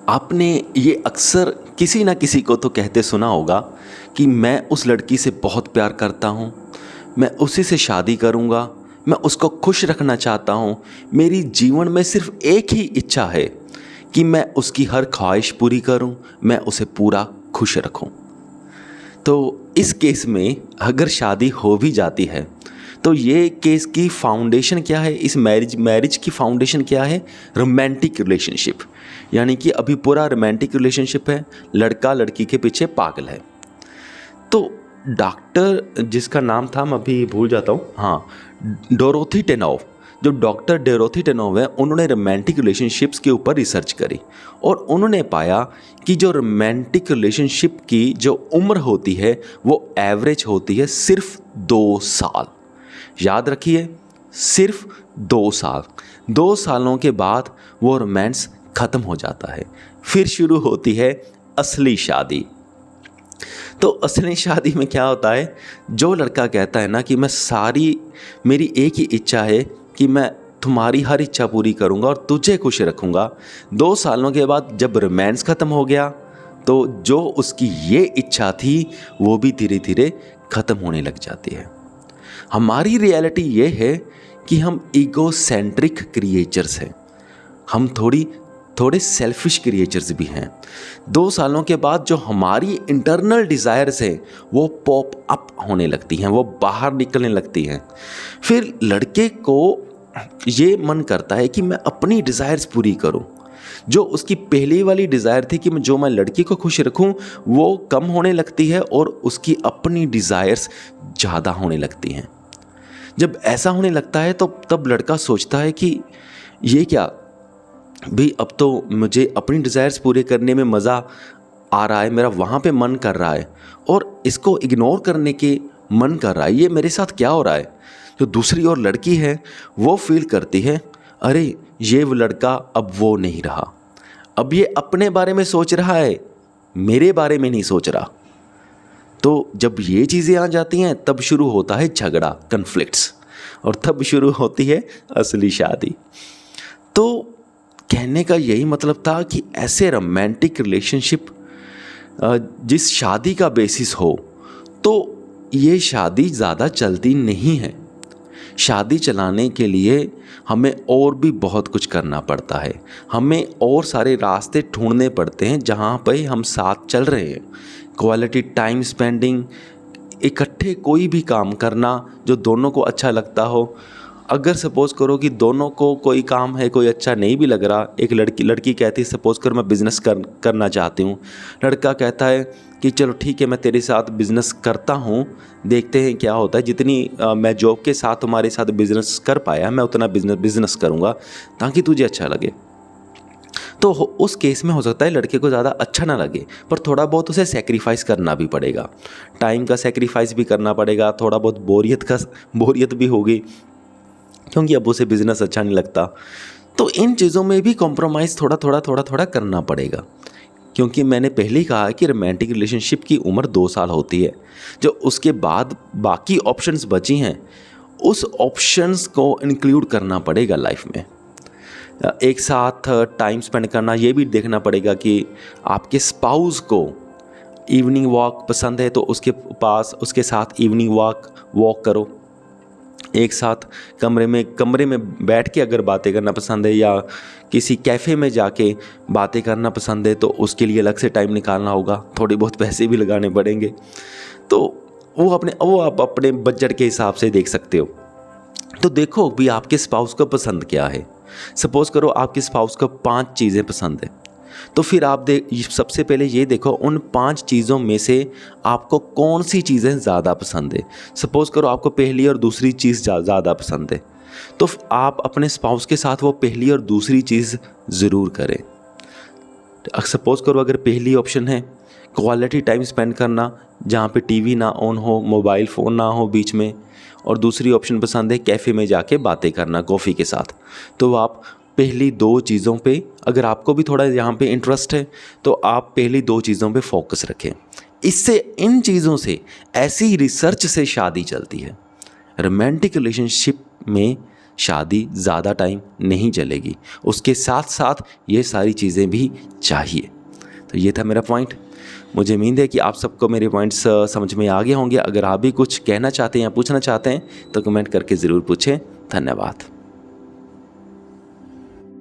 आपने ये अक्सर किसी ना किसी को तो कहते सुना होगा कि मैं उस लड़की से बहुत प्यार करता हूँ, मैं उसी से शादी करूँगा, मैं उसको खुश रखना चाहता हूँ, मेरी जीवन में सिर्फ एक ही इच्छा है कि मैं उसकी हर ख्वाहिश पूरी करूँ, मैं उसे पूरा खुश रखूँ। तो इस केस में अगर शादी हो भी जाती है तो ये केस की फाउंडेशन क्या है, इस मैरिज की फाउंडेशन क्या है? Romantic relationship. यानी कि अभी पूरा रोमांटिक रिलेशनशिप है, लड़का लड़की के पीछे पागल है। तो डॉक्टर जिसका नाम था मैं अभी भूल जाता हूँ, हाँ, डोरोथी टेनोव, जो डॉक्टर डोरोथी टेनोव है, उन्होंने रोमांटिक रिलेशनशिप्स के ऊपर रिसर्च करी और उन्होंने पाया कि जो रोमांटिक रिलेशनशिप की जो उम्र होती है वो एवरेज होती है सिर्फ 2 साल। याद रखिए, सिर्फ 2 साल। 2 सालों के बाद वो रोमांस ख़त्म हो जाता है, फिर शुरू होती है असली शादी। तो असली शादी में क्या होता है, जो लड़का कहता है ना कि मेरी एक ही इच्छा है कि मैं तुम्हारी हर इच्छा पूरी करूंगा और तुझे खुश रखूंगा। 2 सालों के बाद जब रोमांस ख़त्म हो गया तो जो उसकी ये इच्छा थी वो भी धीरे धीरे ख़त्म होने लग जाती है। हमारी रियलिटी ये है कि हम ईगोसेंट्रिक क्रिएचर्स हैं, हम थोड़े सेल्फिश क्रिएचर्स भी हैं। 2 सालों के बाद जो हमारी इंटरनल डिज़ायर्स हैं वो पॉप अप होने लगती हैं, वो बाहर निकलने लगती हैं। फिर लड़के को ये मन करता है कि मैं अपनी डिज़ायर्स पूरी करूं। जो उसकी पहली वाली डिज़ायर थी कि मैं लड़की को खुश रखूं, वो कम होने लगती है और उसकी अपनी डिज़ायर्स ज़्यादा होने लगती हैं। जब ऐसा होने लगता है तो तब लड़का सोचता है कि ये क्या भी, अब तो मुझे अपनी डिज़ायर्स पूरे करने में मज़ा आ रहा है, मेरा वहाँ पे मन कर रहा है और इसको इग्नोर करने के मन कर रहा है, ये मेरे साथ क्या हो रहा है? जो दूसरी ओर लड़की है वो फील करती है, अरे ये वो लड़का अब वो नहीं रहा, अब ये अपने बारे में सोच रहा है, मेरे बारे में नहीं सोच रहा। तो जब ये चीज़ें आ जाती हैं तब शुरू होता है झगड़ा, कन्फ्लिक्ट्स, और तब शुरू होती है असली शादी। तो कहने का यही मतलब था कि ऐसे रोमांटिक रिलेशनशिप जिस शादी का बेसिस हो तो ये शादी ज़्यादा चलती नहीं है। शादी चलाने के लिए हमें और भी बहुत कुछ करना पड़ता है, हमें और सारे रास्ते ढूंढने पड़ते हैं जहाँ पे हम साथ चल रहे हैं। क्वालिटी टाइम स्पेंडिंग, इकट्ठे कोई भी काम करना जो दोनों को अच्छा लगता हो। अगर सपोज़ करो कि दोनों को कोई काम है कोई अच्छा नहीं भी लग रहा, एक लड़की कहती है सपोज़ करो मैं बिज़नेस करना चाहती हूँ, लड़का कहता है कि चलो ठीक है मैं तेरे साथ बिज़नेस करता हूँ, देखते हैं क्या होता है, जितनी मैं जॉब के साथ तुम्हारे साथ बिज़नेस कर पाया मैं उतना बिज़नेस करूँगा ताकि तुझे अच्छा लगे। तो उस केस में हो सकता है लड़के को ज़्यादा अच्छा ना लगे, पर थोड़ा बहुत उसे सेक्रीफाइस करना भी पड़ेगा, टाइम का सेक्रीफाइस भी करना पड़ेगा, थोड़ा बहुत बोरियत भी होगी क्योंकि अब उसे बिज़नेस अच्छा नहीं लगता। तो इन चीज़ों में भी कॉम्प्रोमाइज़ थोड़ा करना पड़ेगा, क्योंकि मैंने पहले ही कहा कि रोमांटिक रिलेशनशिप की उम्र 2 साल होती है। जो उसके बाद बाकी ऑप्शंस बची हैं उस ऑप्शंस को इंक्लूड करना पड़ेगा लाइफ में। एक साथ टाइम स्पेंड करना, ये भी देखना पड़ेगा कि आपके स्पाउस को इवनिंग वॉक पसंद है तो उसके साथ इवनिंग वॉक करो। एक साथ कमरे में बैठ के अगर बातें करना पसंद है या किसी कैफ़े में जाके बातें करना पसंद है तो उसके लिए अलग से टाइम निकालना होगा, थोड़े बहुत पैसे भी लगाने पड़ेंगे। तो वो आप अपने बजट के हिसाब से देख सकते हो। तो देखो भी आपके स्पाउस को पसंद क्या है। सपोज़ करो आपके स्पाउस को 5 चीज़ें पसंद है, तो फिर आप सबसे पहले ये देखो उन 5 चीज़ों में से आपको कौन सी चीज़ें ज़्यादा पसंद है। सपोज़ करो आपको पहली और दूसरी चीज़ ज़्यादा पसंद है, तो आप अपने स्पाउस के साथ वो पहली और दूसरी चीज़ ज़रूर करें। सपोज़ करो अगर पहली ऑप्शन है क्वालिटी टाइम स्पेंड करना, जहाँ पे टीवी ना ऑन हो, मोबाइल फ़ोन ना हो बीच में, और दूसरी ऑप्शन पसंद है कैफ़े में जाके बातें करना कॉफ़ी के साथ, तो आप पहली 2 चीज़ों पे, अगर आपको भी थोड़ा यहाँ पे इंटरेस्ट है तो आप पहली 2 चीज़ों पे फोकस रखें। इससे इन चीज़ों से, ऐसी रिसर्च से शादी चलती है। रोमांटिक रिलेशनशिप में शादी ज़्यादा टाइम नहीं चलेगी, उसके साथ साथ ये सारी चीज़ें भी चाहिए। तो ये था मेरा पॉइंट। मुझे उम्मीद है कि आप सबको मेरे पॉइंट्स समझ में आ गए होंगे। अगर आप भी कुछ कहना चाहते हैं या पूछना चाहते हैं तो कमेंट करके ज़रूर पूछें। धन्यवाद।